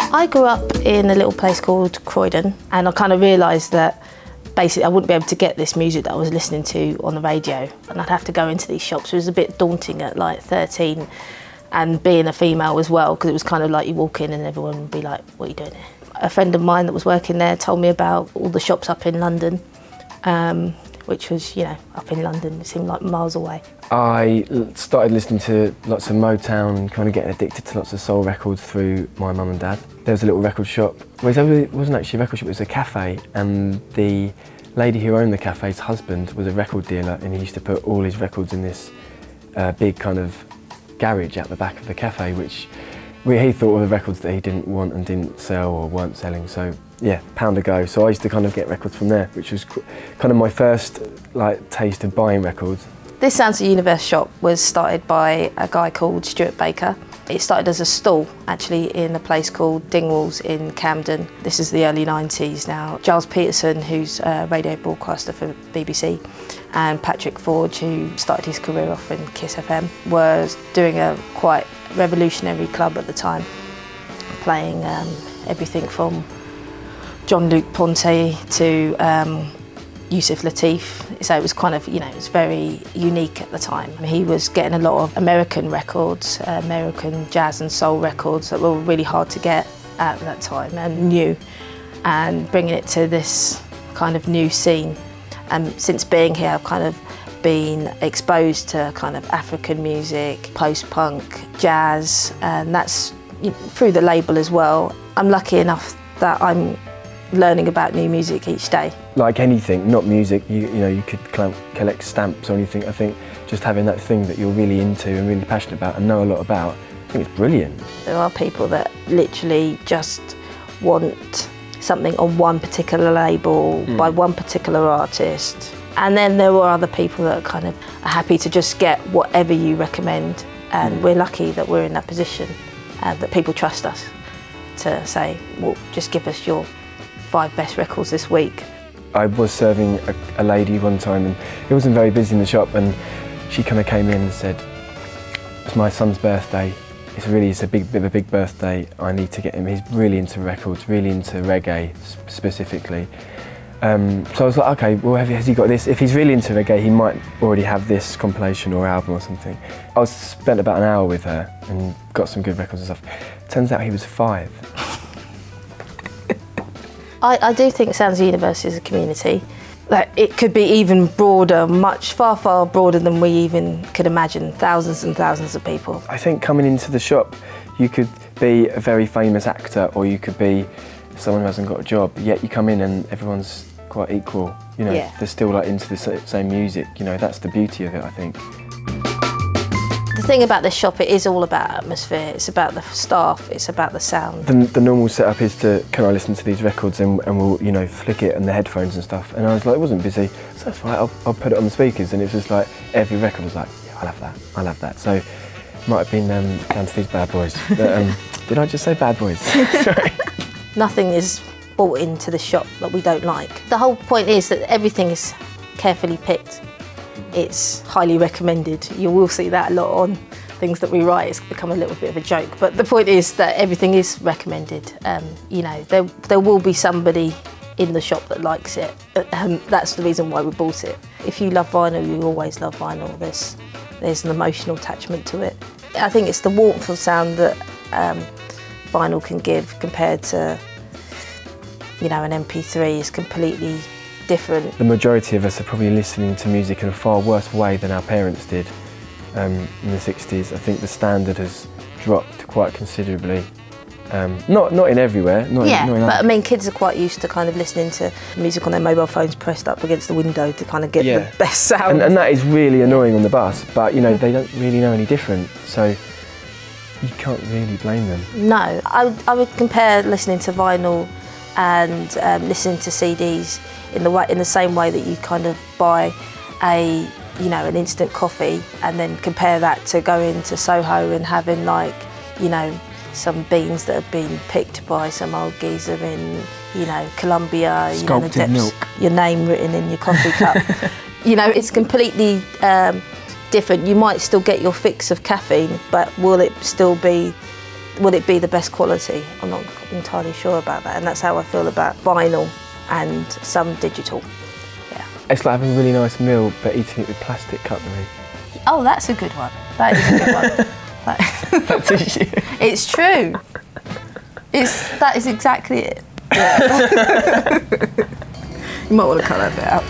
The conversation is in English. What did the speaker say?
I grew up in a little place called Croydon, and I kind of realised that basically I wouldn't be able to get this music that I was listening to on the radio, and I'd have to go into these shops. It was a bit daunting at like 13, and being a female as well, because it was kind of like you walk in and everyone would be like, what are you doing here? A friend of mine that was working there told me about all the shops up in London, which was, you know, up in London, it seemed like miles away. I started listening to lots of Motown, kind of getting addicted to lots of soul records through my mum and dad. There was a little record shop. Well, it wasn't actually a record shop, it was a cafe, and the lady who owned the cafe's husband was a record dealer, and he used to put all his records in this big kind of garage at the back of the cafe, which he thought were the records that he didn't want and didn't sell or weren't selling. So yeah, pound a go. So I used to kind of get records from there, which was kind of my first like taste of buying records. This Sounds of the Universe shop was started by a guy called Stuart Baker. It started as a stall, actually, in a place called Dingwalls in Camden. This is the early 90s now. Giles Peterson, who's a radio broadcaster for BBC, and Patrick Forge, who started his career off in Kiss FM, was doing a quite revolutionary club at the time, playing everything from Jean-Luc Ponty to Yusuf Lateef. So it was kind of, you know, it was very unique at the time. He was getting a lot of American records, American jazz and soul records that were really hard to get at that time and new, and bringing it to this kind of new scene. Since being here, I've kind of been exposed to kind of African music, post-punk, jazz, and that's, you know, through the label as well. I'm lucky enough that I'm learning about new music each day. Like anything, not music, you know, you could collect stamps or anything. I think just having that thing that you're really into and really passionate about and know a lot about, I think it's brilliant. There are people that literally just want something on one particular label, by one particular artist. And then there are other people that are kind of happy to just get whatever you recommend. And we're lucky that we're in that position, that people trust us to say, well, just give us your 5 best records this week. I was serving a lady one time, and it wasn't very busy in the shop, and she kind of came in and said, it's my son's birthday, it's a bit of a big birthday, I need to get him, he's really into records, really into reggae specifically. So I was like, okay, well, has he got this? If he's really into reggae, he might already have this compilation or album or something. I spent about an hour with her and got some good records and stuff. Turns out he was 5. I do think Sounds of the Universe is a community. Like, it could be even broader, far broader than we even could imagine. Thousands and thousands of people. I think coming into the shop, you could be a very famous actor, or you could be someone who hasn't got a job, yet you come in and everyone's quite equal. You know, they're still like into the same music. You know, that's the beauty of it, I think. The thing about this shop, it is all about atmosphere, it's about the staff, it's about the sound. The normal setup is to, can I listen to these records and we'll, you know, flick it and the headphones and stuff. And I was like, it wasn't busy, so that's right, I'll put it on the speakers. And it was just like, every record was like, yeah, I love that. So, it might have been down to these bad boys. But, did I just say bad boys? Sorry. Nothing is bought into the shop that we don't like. The whole point is that everything is carefully picked. It's highly recommended. You will see that a lot on things that we write. It's become a little bit of a joke, but the point is that everything is recommended. You know, there will be somebody in the shop that likes it. That's the reason why we bought it. If you love vinyl, you always love vinyl. There's an emotional attachment to it. I think it's the warmth of sound that vinyl can give compared to, you know, an MP3 is completely different. The majority of us are probably listening to music in a far worse way than our parents did in the 60s. I think the standard has dropped quite considerably. Not in everywhere. Not in but I mean, kids are quite used to kind of listening to music on their mobile phones pressed up against the window to kind of get the best sound. And that is really annoying on the bus, but you know, they don't really know any different, so you can't really blame them. No, I would compare listening to vinyl and listening to CDs in the same way that you kind of buy an instant coffee, and then compare that to going to Soho and having, like, you know, some beans that have been picked by some old geezer in, you know, Colombia, you know, the depths, your name written in your coffee cup. You know, it's completely different. You might still get your fix of caffeine, but will it still be Will it be the best quality? I'm not entirely sure about that, and that's how I feel about vinyl and some digital. Yeah. It's like having a really nice meal, but eating it with plastic cutlery. Oh, that's a good one. That is a good one. That's issue. It's true. That is exactly it. Yeah. You might want to cut that bit out.